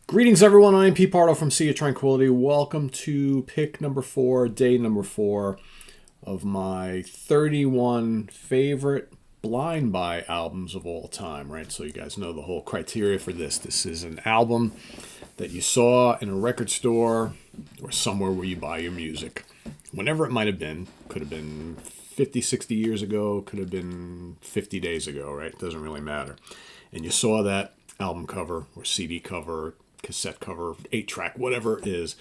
Greetings, everyone. I am Pete Pardo from Sea of Tranquility. Welcome to pick number 4, day number 4 of my 31 favorite blind buy albums of all time, right? So you guys know the whole criteria for this. This is an album that you saw in a record store or somewhere where you buy your music. Whenever it might have been. Could have been 50, 60 years ago. Could have been 50 days ago, right? It doesn't really matter. And you saw that album cover or CD cover, cassette cover, 8-track, whatever it is.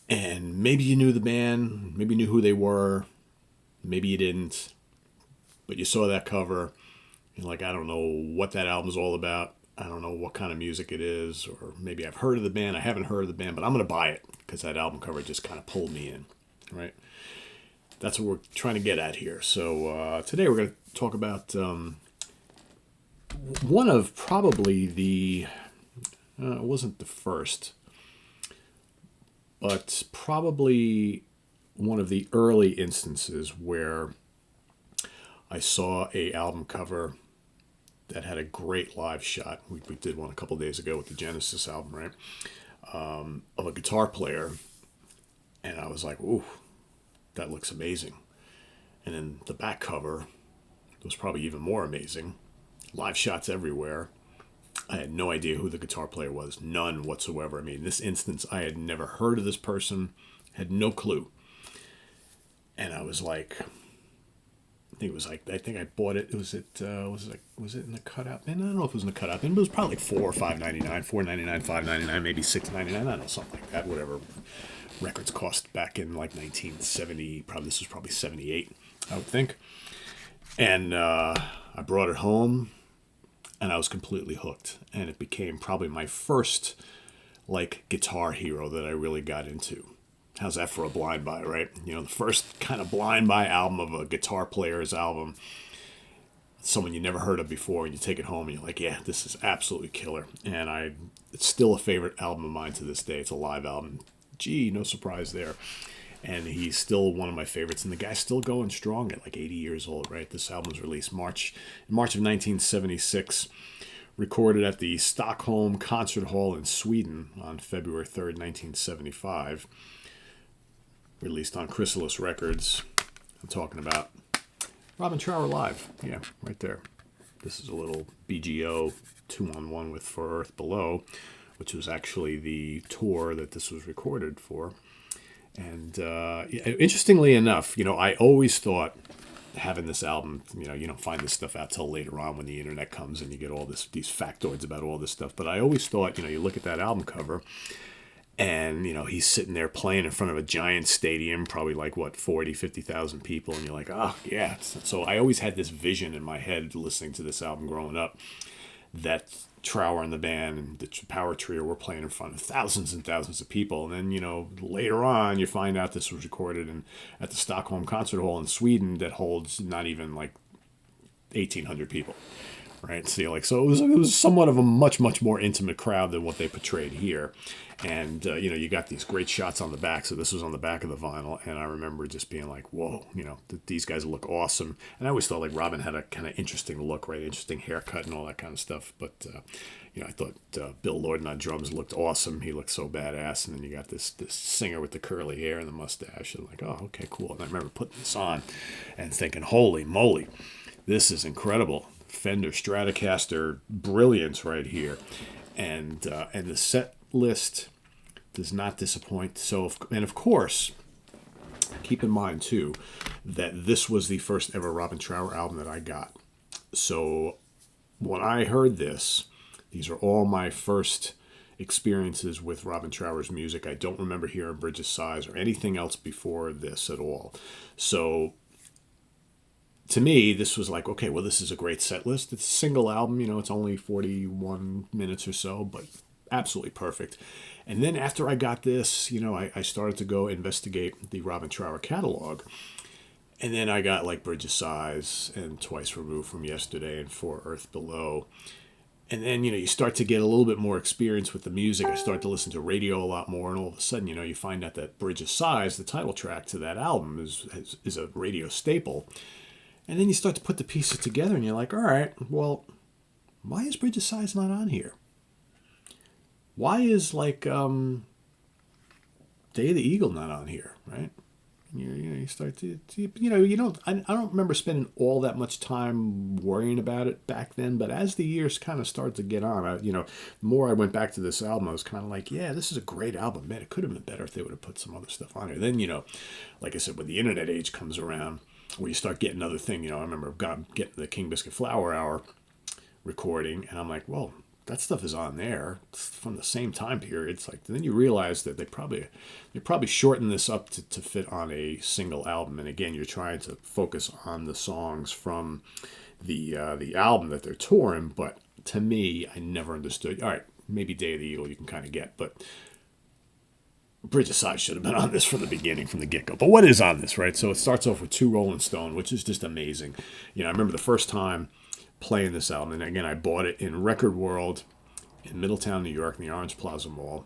And maybe you knew the band, maybe you knew who they were, maybe you didn't. But you saw that cover, you're like, I don't know what that album's all about. I don't know what kind of music it is, or maybe I've heard of the band, I haven't heard of the band, but I'm going to buy it because that album cover just kind of pulled me in, right? That's what we're trying to get at here. So today we're going to talk about one of probably it wasn't the first, but probably one of the early instances where I saw a album cover that had a great live shot. We did one a couple days ago with the Genesis album, right? Of a guitar player. And I was like, ooh, that looks amazing. And then the back cover was probably even more amazing. Live shots everywhere. I had no idea who the guitar player was. None whatsoever. I mean, in this instance, I had never heard of this person. Had no clue. And I was like, I think I bought it. Was it in the cutout bin? I don't know if it was in the cutout bin, but it was probably like $4 or $5.99, $4.99, $5.99, maybe $6.99. I don't know, something like that. Whatever records cost back in like 1970. This was probably 78, I would think. And I brought it home, and I was completely hooked. And it became probably my first like guitar hero that I really got into. How's that for a blind buy, right? You know, the first kind of blind buy album of a guitar player's album, someone you never heard of before, and you take it home and you're like, yeah, this is absolutely killer. And it's still a favorite album of mine to this day. It's a live album. Gee, no surprise there. And he's still one of my favorites, and the guy's still going strong at like 80 years old, right? This album was released in March of 1976. Recorded at the Stockholm Concert Hall in Sweden on February 3rd, 1975. Released on Chrysalis Records. I'm talking about Robin Trower Live. Yeah, right there. This is a little BGO 2-on-1 with For Earth Below, which was actually the tour that this was recorded for. And interestingly enough, I always thought having this album, you don't find this stuff out till later on when the internet comes and you get all these factoids about all this stuff. But I always thought, you look at that album cover and, he's sitting there playing in front of a giant stadium, probably like, 40, 50,000 people. And you're like, oh, yeah. So I always had this vision in my head listening to this album growing up that Trower and the band and the Power Trio were playing in front of thousands and thousands of people. And then, later on, you find out this was recorded at the Stockholm Concert Hall in Sweden that holds not even like 1,800 people. Right, so it was somewhat of a much more intimate crowd than what they portrayed here, and you got these great shots on the back. So this was on the back of the vinyl, and I remember just being like, "Whoa, these guys look awesome." And I always thought like Robin had a kind of interesting look, right, interesting haircut and all that kind of stuff. But I thought Bill Lorden on drums looked awesome. He looked so badass, and then you got this singer with the curly hair and the mustache, and like, oh, okay, cool. And I remember putting this on and thinking, "Holy moly, this is incredible." Fender Stratocaster brilliance right here, and the set list does not disappoint. So, and of course, keep in mind too that this was the first ever Robin Trower album that I got. So when I heard this, these are all my first experiences with Robin Trower's music. I don't remember hearing Bridge of Sighs or anything else before this at all. So to me, this was like, okay, well, this is a great set list. It's a single album, it's only 41 minutes or so, but absolutely perfect. And then after I got this, I started to go investigate the Robin Trower catalog. And then I got like Bridge of Sighs and Twice Removed from Yesterday and For Earth Below. And then, you start to get a little bit more experience with the music. I start to listen to radio a lot more. And all of a sudden, you find out that Bridge of Sighs, the title track to that album, is a radio staple. And then you start to put the pieces together and you're like, all right, well, why is Bridge of Sighs not on here? why is like Day of the Eagle not on here, right? You start to, you don't, I don't remember spending all that much time worrying about it back then, but as the years kind of start to get on, the more I went back to this album, I was kind of like, yeah, this is a great album. Man, it could have been better if they would have put some other stuff on here. Then, like I said, when the internet age comes around, where you start getting other thing, I remember getting the King Biscuit Flower Hour recording, and I'm like, well, that stuff is on there. It's from the same time period. It's like, then you realize that they probably shortened this up to fit on a single album. And again, you're trying to focus on the songs from the album that they're touring. But to me, I never understood. All right, maybe Day of the Eagle you can kind of get, but Bridge of Sighs should have been on this from the beginning, from the get-go. But what is on this, right? So it starts off with Two Rolling Stone, which is just amazing. I remember the first time playing this album, and again, I bought it in Record World in Middletown, New York, in the Orange Plaza Mall.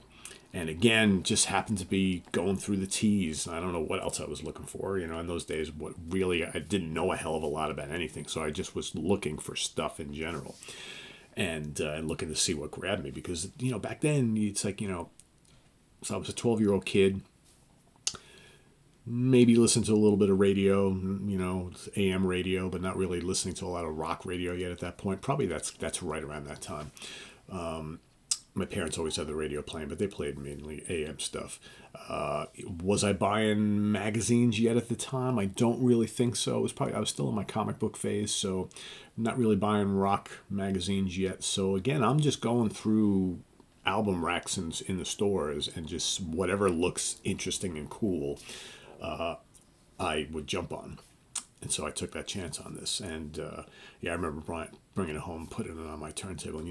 And again, just happened to be going through the tees. I don't know what else I was looking for. In those days, I didn't know a hell of a lot about anything. So I just was looking for stuff in general and looking to see what grabbed me. Because, back then, it's like, so I was a 12-year-old kid, maybe listen to a little bit of radio, AM radio, but not really listening to a lot of rock radio yet at that point. Probably that's right around that time. My parents always had the radio playing, but they played mainly AM stuff. Was I buying magazines yet at the time? I don't really think so. I was still in my comic book phase, so not really buying rock magazines yet. So again, I'm just going through album racks in the stores and just whatever looks interesting and cool, I would jump on. And so I took that chance on this. And I remember bringing it home, putting it on my turntable, and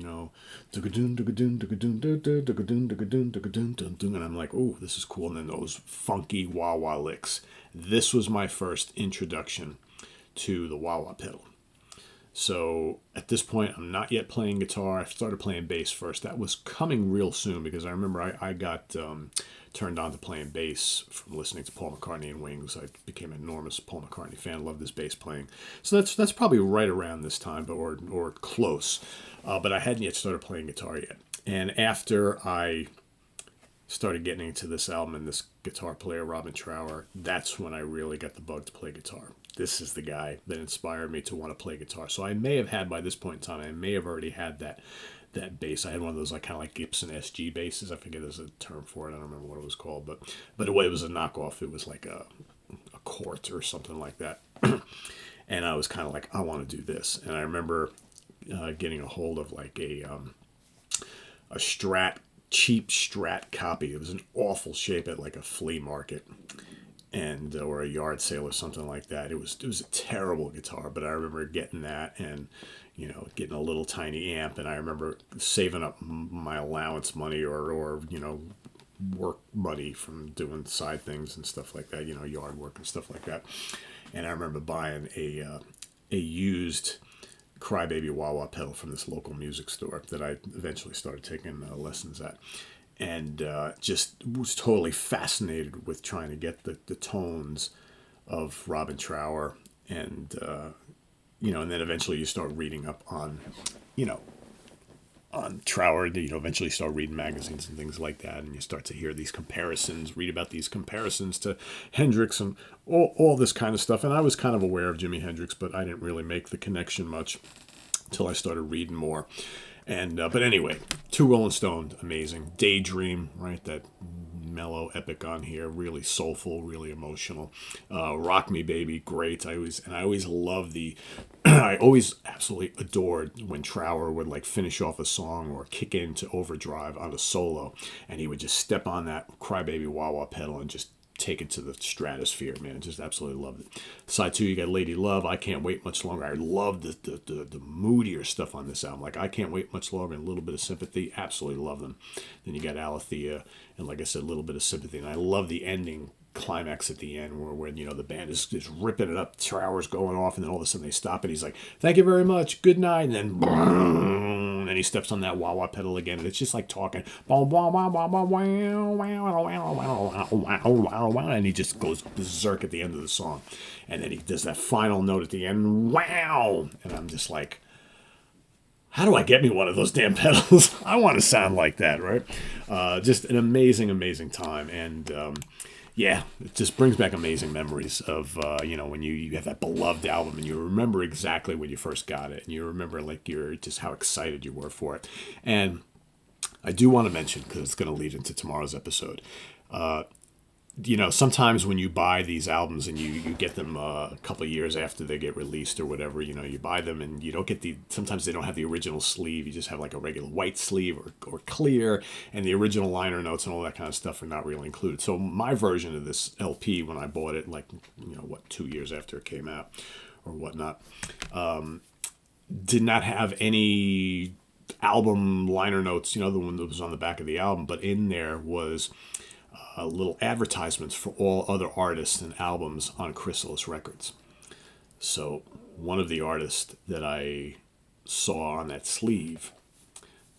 and I'm like, oh, this is cool. And then those funky wah-wah licks. This was my first introduction to the wah-wah pedal. So at this point, I'm not yet playing guitar. I started playing bass first. That was coming real soon because I remember I got turned on to playing bass from listening to Paul McCartney and Wings. I became an enormous Paul McCartney fan. Loved his bass playing. So that's probably right around this time, or close. But I hadn't yet started playing guitar yet. And after I started getting into this album and this guitar player, Robin Trower, that's when I really got the bug to play guitar. This is the guy that inspired me to want to play guitar. So I may have had, by this point in time, I may have already had that bass. I had one of those kind of like Gibson SG basses. I forget there's a term for it. I don't remember what it was called, but it was a knockoff. It was like a Court or something like that. And I was kind of like, I want to do this. And I remember getting a hold of like a cheap Strat copy. It was an awful shape at like a flea market and or a yard sale or something like that. It was a terrible guitar, but I remember getting that and getting a little tiny amp, and I remember saving up my allowance money or work money from doing side things and stuff like that, yard work and stuff like that. And I remember buying a used Crybaby wah-wah pedal from this local music store that I eventually started taking lessons at. And just was totally fascinated with trying to get the tones of Robin Trower. And, and then eventually you start reading up on Trower. Eventually start reading magazines and things like that. And you start to hear these comparisons, read about these comparisons to Hendrix and all this kind of stuff. And I was kind of aware of Jimi Hendrix, but I didn't really make the connection much until I started reading more. And but anyway, Two Rolling Stone, amazing. Daydream, right? That mellow epic on here, really soulful, really emotional. Rock Me Baby, great. I always loved I always absolutely adored when Trower would like finish off a song or kick into overdrive on a solo, and he would just step on that Crybaby wah-wah pedal and just take it to the stratosphere, man. Just absolutely loved it. Side 2, you got Lady Love, I Can't Wait Much Longer. I love the moodier stuff on this album. Like I Can't Wait Much Longer and a little bit of Sympathy. Absolutely love them. Then you got Alethea and, like I said, a little bit of Sympathy. And I love the ending climax at the end where the band is just ripping it up, Trower's going off, and then all of a sudden they stop and he's like, thank you very much, good night, and then boom, and he steps on that wah-wah pedal again, and it's just like talking, and he just goes berserk at the end of the song, and then he does that final note at the end, wow, and I'm just like, how do I get me one of those damn pedals? I want to sound like that, right? Just an amazing, amazing time. And yeah, it just brings back amazing memories of, when you have that beloved album and you remember exactly when you first got it. And you remember just how excited you were for it. And I do want to mention, because it's going to lead into tomorrow's episode, sometimes when you buy these albums and you get them a couple of years after they get released or whatever, you buy them and you don't get sometimes they don't have the original sleeve. You just have like a regular white sleeve or clear, and the original liner notes and all that kind of stuff are not really included. So my version of this LP, when I bought it, 2 years after it came out or whatnot, did not have any album liner notes, the one that was on the back of the album, but in there was little advertisements for all other artists and albums on Chrysalis Records. So one of the artists that I saw on that sleeve,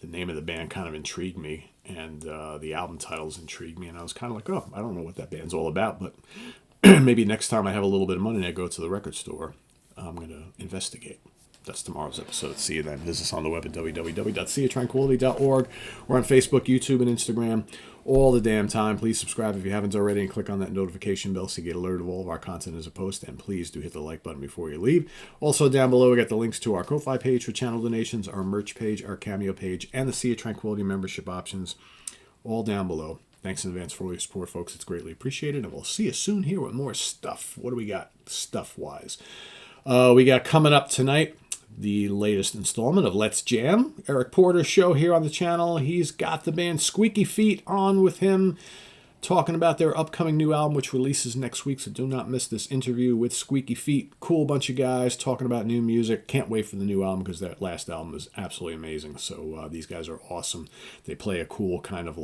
the name of the band kind of intrigued me, and the album titles intrigued me, and I was kind of like, oh, I don't know what that band's all about, but maybe next time I have a little bit of money and I go to the record store, I'm going to investigate. That's tomorrow's episode. See you then. Visit us on the web at www.seatranquility.org. We're on Facebook, YouTube, and Instagram all the damn time. Please subscribe if you haven't already and click on that notification bell so you get alerted of all of our content as a post. And please do hit the like button before you leave. Also down below, we got the links to our Ko-Fi page for channel donations, our merch page, our Cameo page, and the Sea of Tranquility membership options. All down below. Thanks in advance for all your support, folks. It's greatly appreciated. And we'll see you soon here with more stuff. What do we got stuff-wise? We got coming up tonight the latest installment of Let's Jam, Eric Porter's show here on the channel. He's got the band Squeaky Feet on with him, talking about their upcoming new album, which releases next week, so do not miss this interview with Squeaky Feet. Cool bunch of guys talking about new music. Can't wait for the new album because that last album is absolutely amazing. So these guys are awesome. They play a cool kind of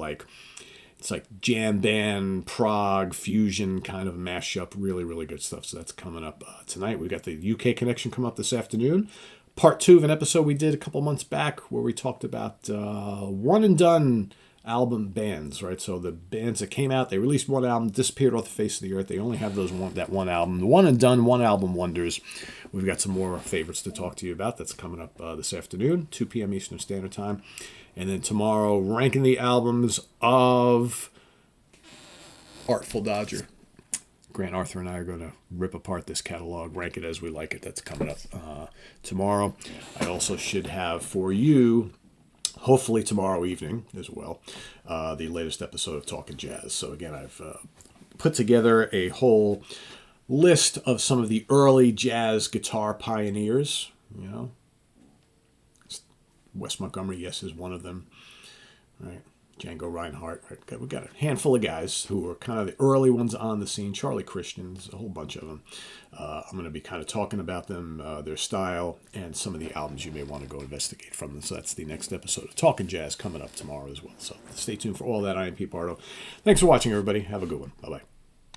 it's like jam band, prog, fusion kind of mashup. Really, really good stuff. So that's coming up tonight. We got the UK connection come up this afternoon. Part 2 of an episode we did a couple months back where we talked about one and done album bands, right? So the bands that came out, they released one album, disappeared off the face of the earth. They only have that one album. The one and done, one album wonders. We've got some more favorites to talk to you about. That's coming up this afternoon, 2 p.m. Eastern Standard Time. And then tomorrow, ranking the albums of Artful Dodger. Grant Arthur and I are going to rip apart this catalog, rank it as we like it. That's coming up tomorrow. I also should have for you, hopefully tomorrow evening as well, the latest episode of Talkin' Jazz. So again, I've put together a whole list of some of the early jazz guitar pioneers. Wes Montgomery, yes, is one of them, right? Django Reinhardt, right? We got a handful of guys who were kind of the early ones on the scene. Charlie Christian, there's a whole bunch of them. I'm going to be kind of talking about them, their style, and some of the albums you may want to go investigate from them. So that's the next episode of Talkin' Jazz coming up tomorrow as well. So stay tuned for all that. I am Pete Pardo. Thanks for watching, everybody. Have a good one. Bye-bye.